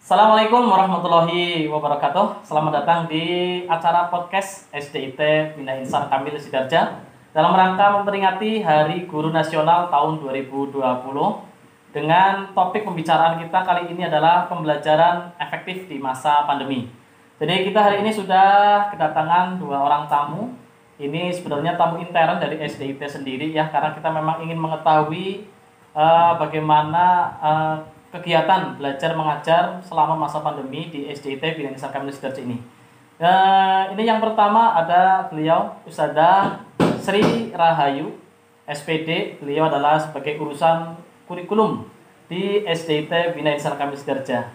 Assalamualaikum warahmatullahi wabarakatuh. Selamat datang di acara podcast SDIT Bina Insan Kamil Sidarja dalam rangka memperingati Hari Guru Nasional tahun 2020 dengan topik pembicaraan kita kali ini adalah pembelajaran efektif di masa pandemi. Jadi kita hari ini sudah kedatangan dua orang tamu. Ini sebenarnya tamu intern dari SDIT sendiri ya, karena kita memang ingin mengetahui bagaimana kegiatan belajar mengajar selama masa pandemi di SDIT Bina Insan Kamil Sidarja ini. Ini yang pertama ada beliau Ustadzah Sri Rahayu SPD. Beliau adalah sebagai urusan kurikulum di SDIT Bina Insan Kamil Sidarja.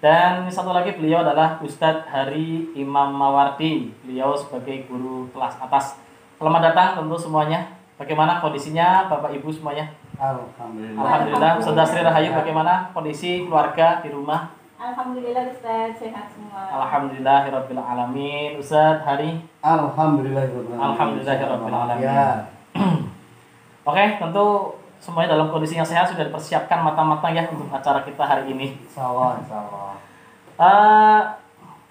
Dan satu lagi beliau adalah Ustadz Hari Imam Mawardi. Beliau sebagai guru kelas atas. Selamat datang tentu semuanya. Bagaimana kondisinya Bapak Ibu semuanya? Alhamdulillah. Saudara Sri Rahayu, bagaimana kondisi keluarga di rumah? Alhamdulillah Ustaz, sehat semua. Alhamdulillahirabbil alamin. Ustaz Hari? Alhamdulillahirabbil alamin. Ya. Oke, tentu semuanya dalam kondisi yang sehat, sudah dipersiapkan matang-matang ya untuk acara kita hari ini. Insyaallah.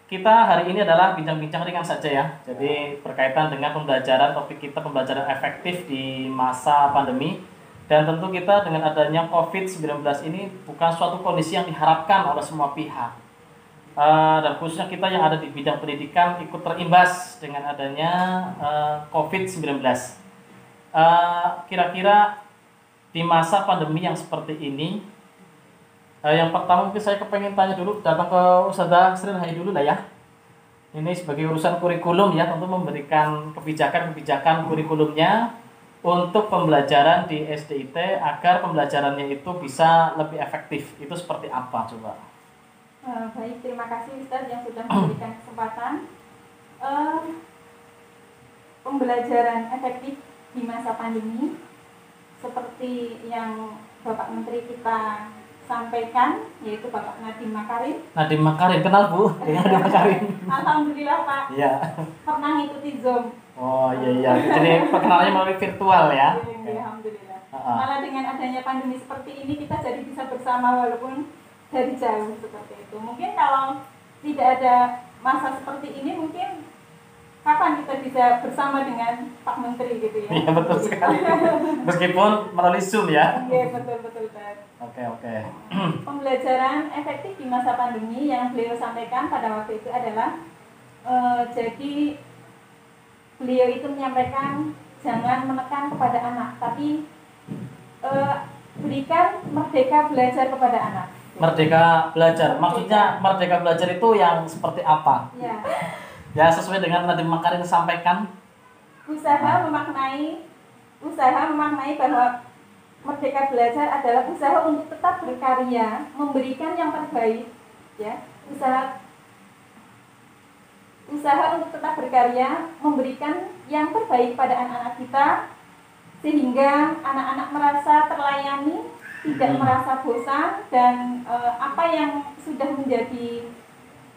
Kita hari ini adalah bincang-bincang ringan saja ya. Jadi berkaitan dengan pembelajaran, topik kita pembelajaran efektif di masa pandemi. Dan tentu kita dengan adanya COVID-19 ini bukan suatu kondisi yang diharapkan oleh semua pihak. Dan khususnya kita yang ada di bidang pendidikan ikut terimbas dengan adanya COVID-19. Kira-kira di masa pandemi yang seperti ini, yang pertama mungkin saya kepengen tanya dulu, datang ke Ustadzah Sri Rahayu dulu lah ya. Ini sebagai urusan kurikulum ya, tentu memberikan kebijakan kurikulumnya untuk pembelajaran di SDIT agar pembelajarannya itu bisa lebih efektif. Itu seperti apa coba? Baik, terima kasih Ustaz yang sudah memberikan kesempatan. Pembelajaran efektif di masa pandemi seperti yang Bapak Menteri kita sampaikan, yaitu Bapak Nadiem Makarim. Nadiem Makarim, kenal Bu? Dengan Nadiem Makarim. Alhamdulillah Pak. Iya. Pernah ngikuti Zoom. Oh iya. Jadi perkenalannya melalui virtual ya. Iya, alhamdulillah. Malah dengan adanya pandemi seperti ini kita jadi bisa bersama walaupun dari jauh seperti itu. Mungkin kalau tidak ada masa seperti ini, mungkin kapan kita bisa bersama dengan Pak Menteri gitu ya. Iya, betul sekali. Meskipun melalui Zoom ya. Iya, betul Pak. Oke. Pembelajaran efektif di masa pandemi yang beliau sampaikan pada waktu itu adalah jadi beliau itu menyampaikan jangan menekan kepada anak, tapi berikan merdeka belajar kepada anak. Merdeka belajar, maksudnya merdeka belajar itu yang seperti apa? Ya. Ya, sesuai dengan Nadiem Makarim sampaikan. Usaha memaknai bahwa merdeka belajar adalah usaha untuk tetap berkarya, memberikan yang terbaik, ya. Usaha untuk tetap berkarya, memberikan yang terbaik pada anak-anak kita, sehingga anak-anak merasa terlayani, tidak merasa bosan, dan apa yang sudah menjadi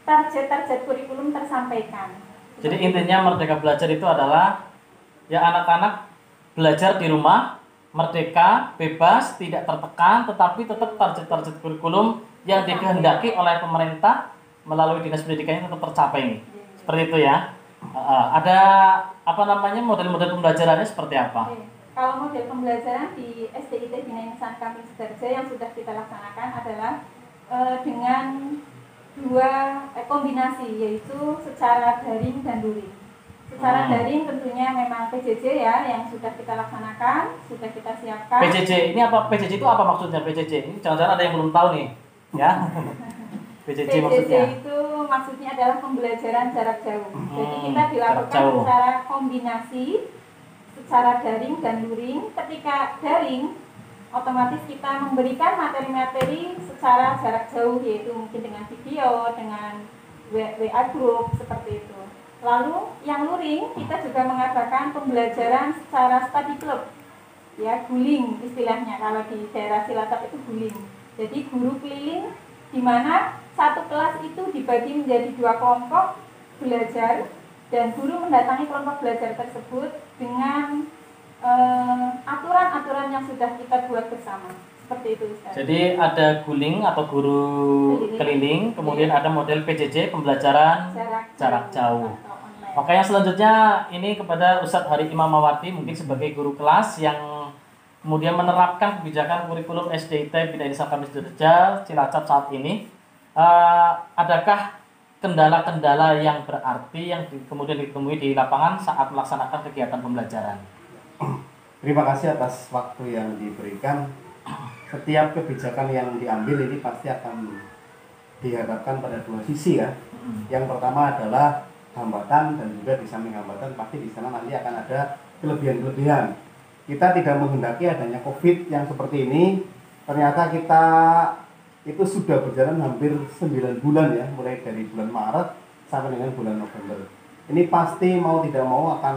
target-target kurikulum tersampaikan. Jadi intinya merdeka belajar itu adalah ya anak-anak belajar di rumah, merdeka, bebas, tidak tertekan, tetapi tetap target-target kurikulum yang dikehendaki oleh pemerintah melalui dinas pendidikannya tetap tercapai nih. Seperti itu ya. Ada model-model pembelajarannya seperti apa? Oke. Kalau model pembelajaran di SDIT Bina Insan Kamil Sidarja yang sudah kita laksanakan adalah dengan dua kombinasi, yaitu secara daring dan luring. Secara daring tentunya memang PJJ ya yang sudah kita laksanakan, sudah kita siapkan. PJJ ini apa? PJJ itu apa maksudnya PJJ? Ini jangan-jangan ada yang belum tahu nih, ya. PJJ maksudnya? Itu maksudnya adalah pembelajaran jarak jauh. Jadi kita dilakukan secara kombinasi, secara daring dan luring. Ketika daring, otomatis kita memberikan materi-materi secara jarak jauh, yaitu mungkin dengan video, dengan WA group seperti itu. Lalu yang luring kita juga mengadakan pembelajaran secara study club, ya, guling istilahnya kalau di daerah Cilacap itu guling. Jadi guru keliling di mana satu kelas itu dibagi menjadi dua kelompok belajar dan guru mendatangi kelompok belajar tersebut dengan aturan-aturan pengetahuan yang sudah kita buat bersama. Seperti itu, Ustaz. Jadi ada guling atau guru keliling, kemudian ada model PJJ, pembelajaran jarak jauh. Oke, yang selanjutnya ini kepada Ustadz Hari Imam Mawardi, mungkin sebagai guru kelas yang kemudian menerapkan kebijakan kurikulum SDIT Bina Insan Kamil Sidoarjo Cilacap saat ini. Adakah kendala-kendala yang berarti yang kemudian ditemui di lapangan saat melaksanakan kegiatan pembelajaran? Terima kasih atas waktu yang diberikan. Setiap kebijakan yang diambil ini pasti akan dihadapkan pada dua sisi ya. Yang pertama adalah hambatan, dan juga di samping hambatan pasti di sana nanti akan ada kelebihan-kelebihan. Kita tidak menghendaki adanya COVID yang seperti ini. Ternyata kita itu sudah berjalan hampir 9 bulan ya, mulai dari bulan Maret sampai dengan bulan November. Ini pasti mau tidak mau akan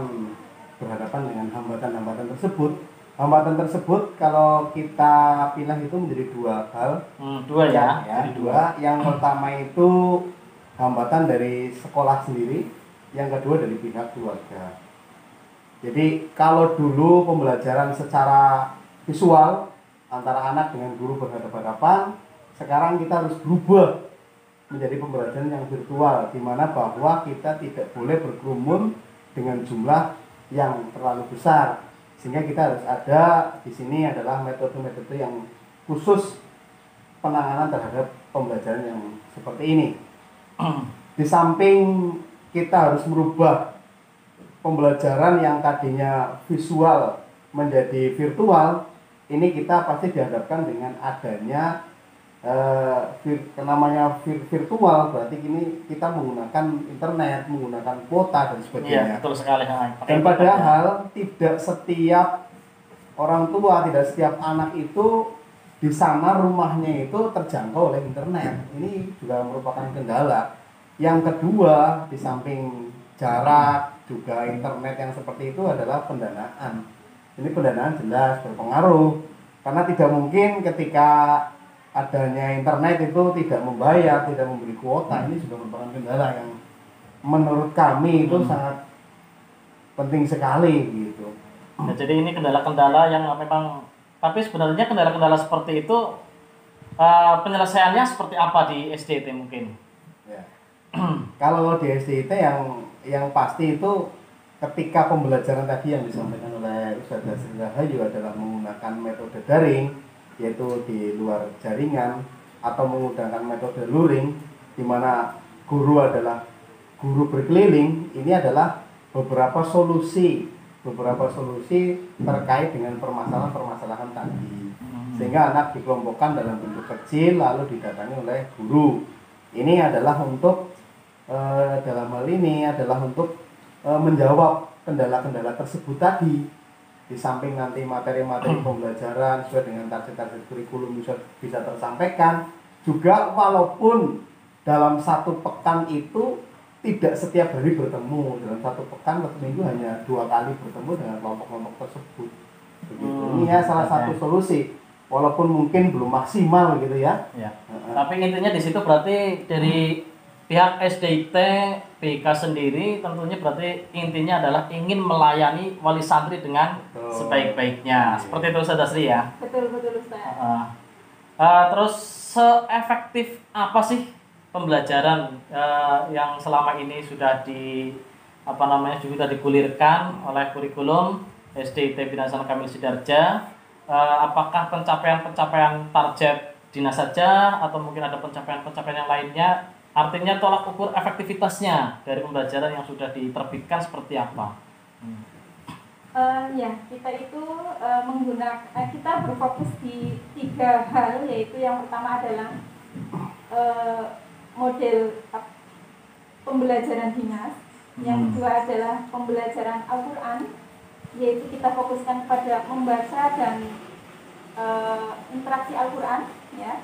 berhadapan dengan hambatan-hambatan tersebut. Hambatan tersebut kalau kita pilih itu menjadi dua hal. Dua ya. Jadi dua. Yang pertama itu hambatan dari sekolah sendiri, yang kedua dari pihak keluarga. Jadi kalau dulu pembelajaran secara visual antara anak dengan guru berhadapan-hadapan, sekarang kita harus berubah menjadi pembelajaran yang virtual, di mana bahwa kita tidak boleh berkerumun dengan jumlah yang terlalu besar, sehingga kita harus ada di sini adalah metode-metode yang khusus penanganan terhadap pembelajaran yang seperti ini. Di samping kita harus merubah pembelajaran yang tadinya visual menjadi virtual, ini kita pasti dihadapkan dengan adanya namanya virtual, berarti ini kita menggunakan internet, menggunakan kuota dan sebagainya. Iya, betul sekali. Dan padahal tidak setiap orang tua, tidak setiap anak itu di sana rumahnya itu terjangkau oleh internet. Ini juga merupakan kendala. Yang kedua, di samping jarak, juga internet yang seperti itu adalah pendanaan. Ini pendanaan jelas berpengaruh, karena tidak mungkin ketika adanya internet itu tidak membayar, tidak memberi kuota. Ini juga merupakan kendala yang menurut kami itu sangat penting sekali gitu. Nah, jadi ini kendala-kendala yang memang, tapi sebenarnya kendala-kendala seperti itu penyelesaiannya seperti apa di SDIT mungkin? Ya. Kalau di SDIT yang pasti itu ketika pembelajaran tadi yang disampaikan oleh Ustazah Sri Rahayu adalah menggunakan metode daring, yaitu di luar jaringan, atau menggunakan metode luring, di mana guru adalah guru berkeliling. Ini adalah beberapa solusi terkait dengan permasalahan-permasalahan tadi, sehingga anak dikelompokkan dalam bentuk kecil lalu didatangi oleh guru. Ini adalah untuk dalam hal ini adalah untuk menjawab kendala-kendala tersebut tadi. Di samping nanti materi-materi pembelajaran sesuai dengan target-target kurikulum bisa tersampaikan, juga walaupun dalam satu pekan itu tidak setiap hari bertemu, dalam satu pekan atau minggu hanya 2 kali bertemu dengan kelompok-kelompok tersebut. Begitu. Ini ya salah satu solusi, walaupun mungkin belum maksimal gitu ya. Tapi intinya di situ berarti dari pihak SDIT BK sendiri tentunya berarti intinya adalah ingin melayani wali santri dengan sebaik-baiknya. Seperti itu Ustazah Sri ya? Betul Ustaz. Terus seefektif apa sih pembelajaran yang selama ini sudah juga digulirkan oleh kurikulum SDIT Bina Insan Kamil Sidoarjo? Apakah pencapaian target dinas saja atau mungkin ada pencapaian yang lainnya? Artinya tolak ukur efektivitasnya dari pembelajaran yang sudah diterbitkan seperti apa? Ya, kita itu kita berfokus di 3 hal, yaitu yang pertama adalah model pembelajaran dinas, yang kedua adalah pembelajaran Al-Quran, yaitu kita fokuskan pada membaca dan interaksi Al-Quran, ya.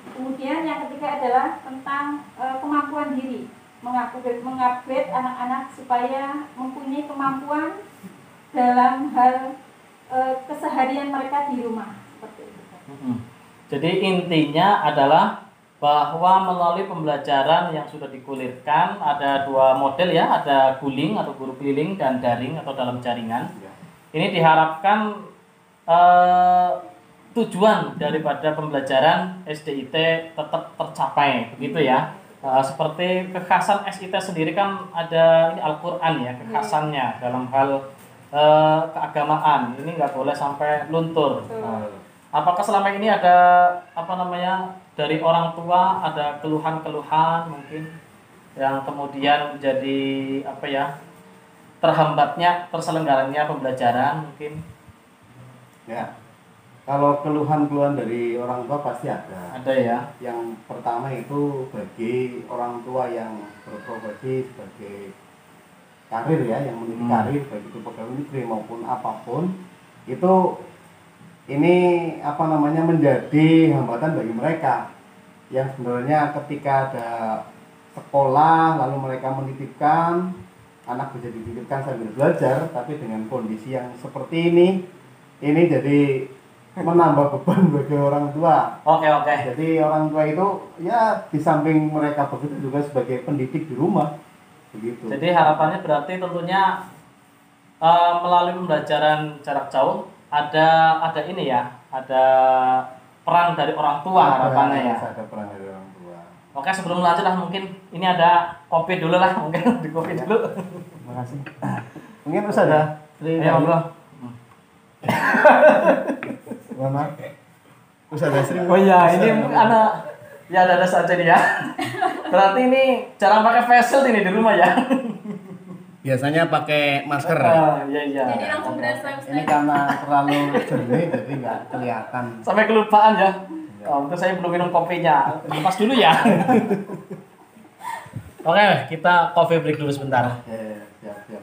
Kemudian yang ketiga adalah tentang kemampuan diri, mengupgrade anak-anak supaya mempunyai kemampuan dalam hal keseharian mereka di rumah, seperti itu. Jadi intinya adalah bahwa melalui pembelajaran yang sudah digulirkan ada 2 model ya, ada guling atau guru keliling dan daring atau dalam jaringan. Ini diharapkan eh, tujuan daripada pembelajaran SDIT tetap tercapai, begitu ya. Seperti kekhasan SIT sendiri kan ada ini Al-Quran ya, kekhasannya dalam hal keagamaan. Ini nggak boleh sampai luntur. Apakah selama ini ada dari orang tua ada keluhan-keluhan mungkin yang kemudian menjadi terhambatnya terselenggaranya pembelajaran mungkin? Ya, kalau keluhan-keluhan dari orang tua pasti ada. Ada ya. Yang pertama itu bagi orang tua yang berprofesi sebagai karir ya, yang meniti karir baik itu pegawai negeri maupun apapun, itu ini menjadi hambatan bagi mereka yang sebenarnya ketika ada sekolah lalu mereka menitipkan anak bisa dititipkan sambil belajar, tapi dengan kondisi yang seperti ini jadi menambah beban bagi orang tua. Oke. Jadi orang tua itu ya di samping mereka begitu juga sebagai pendidik di rumah begitu. Jadi harapannya berarti tentunya melalui pembelajaran jarak jauh ada ini ya, ada peran dari orang tua harapannya ya. Ada peran dari orang tua. Oke, sebelum lanjut lah mungkin ini ada kopi dulu lah, mungkin di kopi dulu. Terima kasih. Mungkin terus ada. Ya Allah. Mana? Terus ada Sri. Oh iya, ini anak ya ada saja nih ya. Berarti ini jarang pakai face shield ini di rumah ya. Biasanya pakai masker. Iya. Jadi langsung berasa Ini karena terlalu jernih jadi nggak kelihatan. Sampai kelupaan ya. Untuk saya belum minum kopinya. Lepas dulu ya. Oke, kita coffee break dulu sebentar. Siap.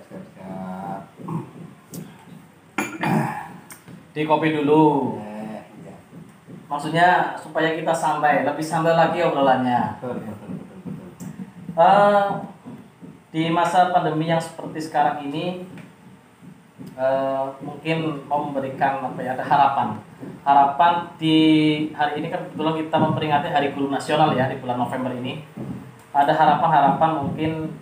Di kopi dulu. Iya. Maksudnya supaya kita santai, lebih santai lagi obrolannya. Betul. Di masa pandemi yang seperti sekarang ini, mungkin mau memberikan ada harapan di hari ini kan kebetulan kita memperingati Hari Guru Nasional ya di bulan November ini. Ada harapan mungkin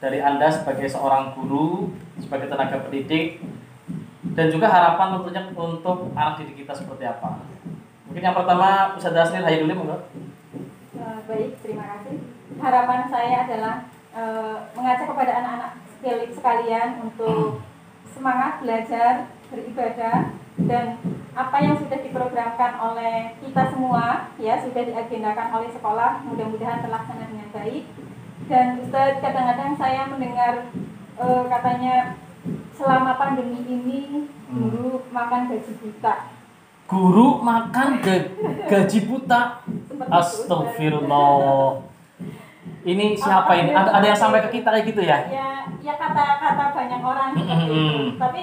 dari Anda sebagai seorang guru, sebagai tenaga pendidik, dan juga harapan tentunya untuk anak didik kita seperti apa. Mungkin yang pertama Ustaz Dasnil Hayy dulu monggo. Baik, terima kasih. Harapan saya adalah mengajak kepada anak-anak sekalian untuk semangat belajar, beribadah, dan apa yang sudah diprogramkan oleh kita semua ya sudah diagendakan oleh sekolah, mudah-mudahan terlaksana dengan baik. Dan Ustaz, kadang-kadang saya mendengar katanya selama pandemi ini guru makan gaji buta. Guru makan gaji buta. Astagfirullah. Ini siapa ini? Ada yang sampai ke kita kayak gitu ya? Ya kata-kata banyak orang seperti itu. Tapi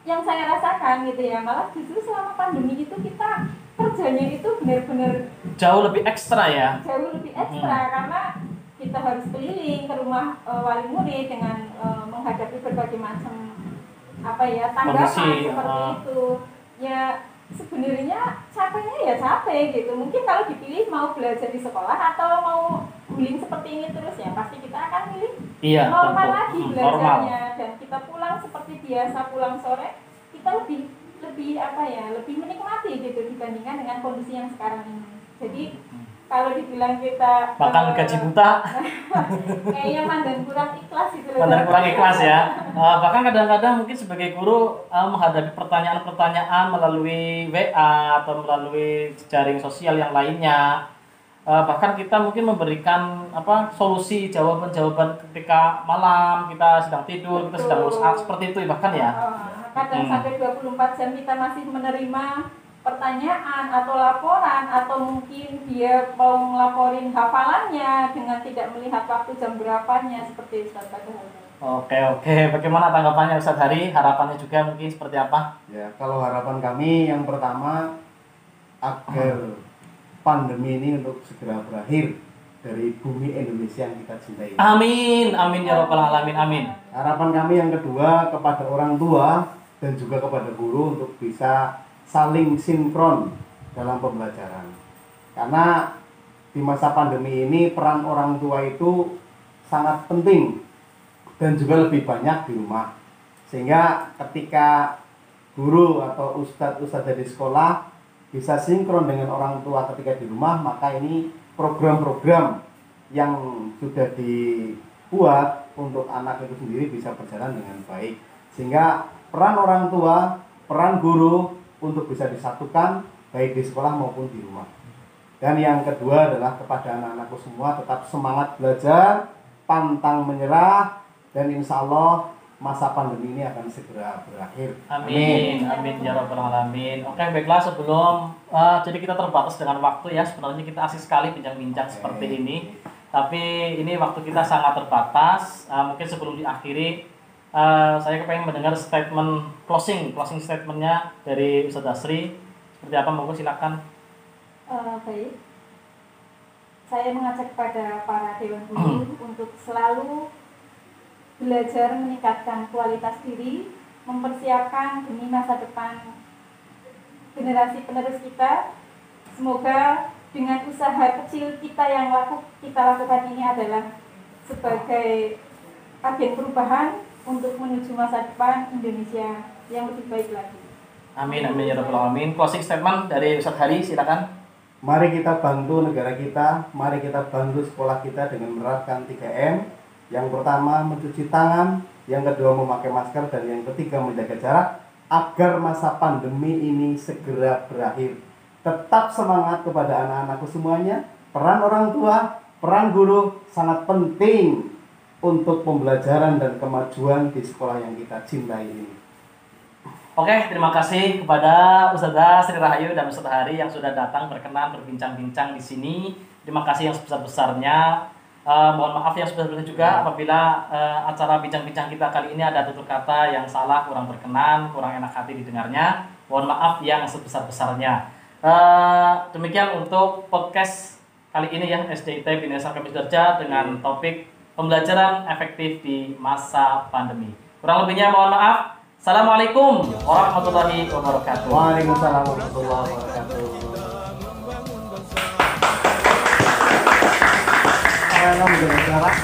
yang saya rasakan gitu ya, malah justru selama pandemi itu kita kerjanya itu benar-benar jauh lebih ekstra ya. Jauh lebih ekstra karena kita harus keliling ke rumah wali murid dengan menghadapi berbagai macam tanggapan seperti itu. Ya sebenarnya capeknya ya capek gitu. Mungkin kalau dipilih mau belajar di sekolah atau mau guling seperti ini terus ya pasti kita akan pilih normal lagi belajarnya. Dan kita pulang seperti biasa, pulang sore kita lebih menikmati gitu dibandingkan dengan kondisi yang sekarang ini. Jadi kalau dibilang kita makan gaji buta kayaknya mandan kurang ikhlas gitu loh. Mandan kurang ikhlas ya. Bahkan kadang-kadang mungkin sebagai guru menghadapi pertanyaan-pertanyaan melalui WA atau melalui jaring sosial yang lainnya. Bahkan kita mungkin memberikan solusi jawaban-jawaban ketika malam kita sedang tidur, kita sedang seperti itu bahkan ya. Kadang sampai 24 jam kita masih menerima pertanyaan atau laporan, atau mungkin dia mau ngelaporin hafalannya dengan tidak melihat waktu jam berapanya seperti Ustaz pada hari ini. Oke. Bagaimana tanggapannya Ustaz Hari? Harapannya juga mungkin seperti apa? Ya, kalau harapan kami yang pertama agar pandemi ini untuk segera berakhir dari bumi Indonesia yang kita cintai. Amin ya rabbal alamin. Amin. Harapan kami yang kedua kepada orang tua dan juga kepada guru untuk bisa saling sinkron dalam pembelajaran. Karena di masa pandemi ini peran orang tua itu sangat penting dan juga lebih banyak di rumah. Sehingga ketika guru atau ustadz di sekolah bisa sinkron dengan orang tua ketika di rumah, maka ini program-program yang sudah dibuat untuk anak itu sendiri bisa berjalan dengan baik. Sehingga peran orang tua, peran guru untuk bisa disatukan baik di sekolah maupun di rumah. Dan yang kedua adalah kepada anak-anakku semua, tetap semangat belajar, pantang menyerah, dan insya Allah masa pandemi ini akan segera berakhir. Amin, amin ya rabbal alamin. Oke, baiklah, sebelum jadi kita terbatas dengan waktu ya. Sebenarnya kita asik sekali bincang-bincang seperti ini. Tapi ini waktu kita sangat terbatas. Mungkin sebelum diakhiri, saya kepengen mendengar statement closing statementnya dari Ustadz Asri. Seperti apa, monggo silakan. Baik. Saya mengajak kepada para dewan guru untuk selalu belajar meningkatkan kualitas diri, mempersiapkan demi masa depan generasi penerus kita. Semoga dengan usaha kecil kita yang kita lakukan ini adalah sebagai agen perubahan untuk menuju masa depan Indonesia yang lebih baik lagi. Amin, amin ya rabbal alamin. Closing statement dari Ustadz Hari, silakan. Mari kita bantu negara kita, mari kita bantu sekolah kita dengan menerapkan 3M. Yang pertama mencuci tangan, yang kedua memakai masker, dan yang ketiga menjaga jarak agar masa pandemi ini segera berakhir. Tetap semangat kepada anak-anakku semuanya. Peran orang tua, peran guru sangat penting untuk pembelajaran dan kemajuan di sekolah yang kita cintai ini. Oke, terima kasih kepada Ustazah Sri Rahayu dan Ustadz Hari yang sudah datang berkenan berbincang-bincang di sini. Terima kasih yang sebesar-besarnya. Mohon maaf yang sebesar-besarnya juga apabila acara bincang-bincang kita kali ini ada tutur kata yang salah, kurang berkenan, kurang enak hati didengarnya. Mohon maaf yang sebesar-besarnya. Demikian untuk podcast kali ini ya, SDIT Bina Insar Kamil Sidoarjo dengan topik pembelajaran efektif di masa pandemi. Kurang lebihnya mohon maaf. Assalamualaikum warahmatullahi wabarakatuh. Waalaikumsalam warahmatullahi wabarakatuh. Menjaga jarak